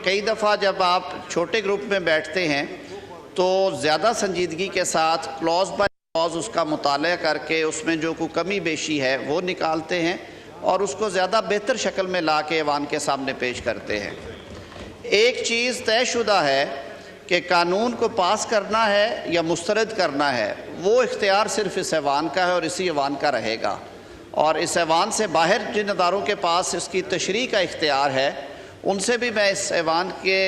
کئی دفعہ جب آپ چھوٹے گروپ میں بیٹھتے ہیں تو زیادہ سنجیدگی کے ساتھ کلوز بائی کلوز اس کا مطالعہ کر کے اس میں جو کوئی کمی بیشی ہے وہ نکالتے ہیں اور اس کو زیادہ بہتر شکل میں لا کے ایوان کے سامنے پیش کرتے ہیں۔ ایک چیز طے شدہ ہے کہ قانون کو پاس کرنا ہے یا مسترد کرنا ہے، وہ اختیار صرف اس ایوان کا ہے اور اسی ایوان کا رہے گا، اور اس ایوان سے باہر جن اداروں کے پاس اس کی تشریح کا اختیار ہے ان سے بھی میں اس ایوان کے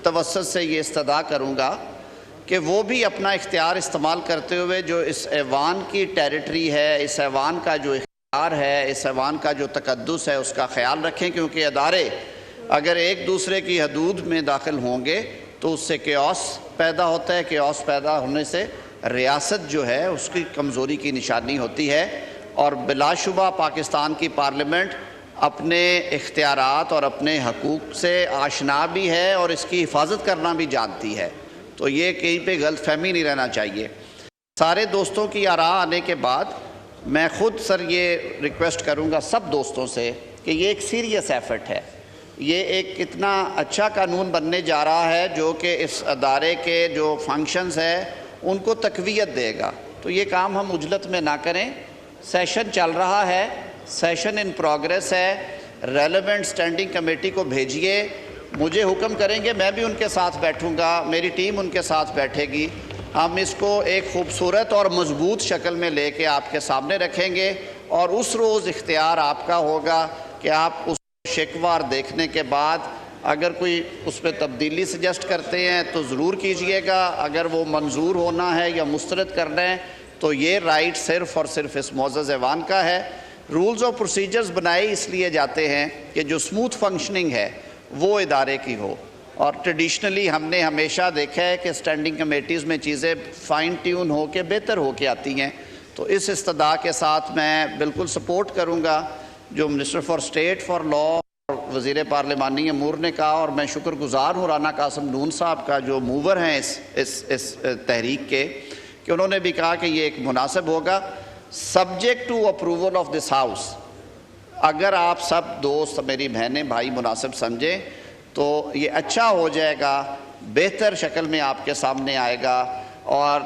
توسط سے یہ استدعا کروں گا کہ وہ بھی اپنا اختیار استعمال کرتے ہوئے جو اس ایوان کی ٹیریٹری ہے، اس ایوان کا جو اختیار ہے، اس ایوان کا جو تقدس ہے، اس کا خیال رکھیں، کیونکہ ادارے اگر ایک دوسرے کی حدود میں داخل ہوں گے تو اس سے کیوس پیدا ہوتا ہے، کیوس پیدا ہونے سے ریاست جو ہے اس کی کمزوری کی نشانی ہوتی ہے، اور بلا شبہ پاکستان کی پارلیمنٹ اپنے اختیارات اور اپنے حقوق سے آشنا بھی ہے اور اس کی حفاظت کرنا بھی جانتی ہے، تو یہ کہیں پہ غلط فہمی نہیں رہنا چاہیے۔ سارے دوستوں کی آراء آنے کے بعد میں خود سر یہ ریکویسٹ کروں گا سب دوستوں سے کہ یہ ایک سیریس ایفرٹ ہے، یہ ایک اتنا اچھا قانون بننے جا رہا ہے جو کہ اس ادارے کے جو فنکشنز ہیں ان کو تقویت دے گا، تو یہ کام ہم عجلت میں نہ کریں۔ سیشن چل رہا ہے، سیشن ان پروگریس ہے، ریلیونٹ اسٹینڈنگ کمیٹی کو بھیجیے، مجھے حکم کریں گے میں بھی ان کے ساتھ بیٹھوں گا، میری ٹیم ان کے ساتھ بیٹھے گی، ہم اس کو ایک خوبصورت اور مضبوط شکل میں لے کے آپ کے سامنے رکھیں گے، اور اس روز اختیار آپ کا ہوگا کہ آپ اس شکوار دیکھنے کے بعد اگر کوئی اس پہ تبدیلی سجیسٹ کرتے ہیں تو ضرور کیجئے گا، اگر وہ منظور ہونا ہے یا مسترد کرنا ہے تو یہ رائٹ صرف اور صرف اس معزز ایوان کا ہے۔ رولز اور پروسیجرز بنائے اس لیے جاتے ہیں کہ جو سموتھ فنکشننگ ہے وہ ادارے کی ہو، اور ٹریڈیشنلی ہم نے ہمیشہ دیکھا ہے کہ اسٹینڈنگ کمیٹیز میں چیزیں فائن ٹیون ہو کے بہتر ہو کے آتی ہیں، تو اس استدعا کے ساتھ میں بالکل سپورٹ کروں گا جو minister for state for law اور وزیر پارلیمانی امور نے کہا، اور میں شکر گزار ہوں رانا قاسم نون صاحب کا جو موور ہیں اس تحریک کے، کہ انہوں نے بھی کہا کہ یہ ایک مناسب ہوگا subject to approval of this house. اگر آپ سب دوست میری بہنیں بھائی مناسب سمجھیں تو یہ اچھا ہو جائے گا، بہتر شکل میں آپ کے سامنے آئے گا، اور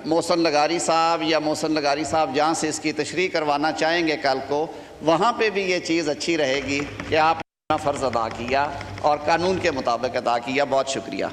محسن لغاری صاحب یا محسن لغاری صاحب جہاں سے اس کی تشریح کروانا چاہیں گے کل کو، وہاں پہ بھی یہ چیز اچھی رہے گی کہ آپ نے اپنا فرض ادا کیا اور قانون کے مطابق ادا کیا۔ بہت شکریہ۔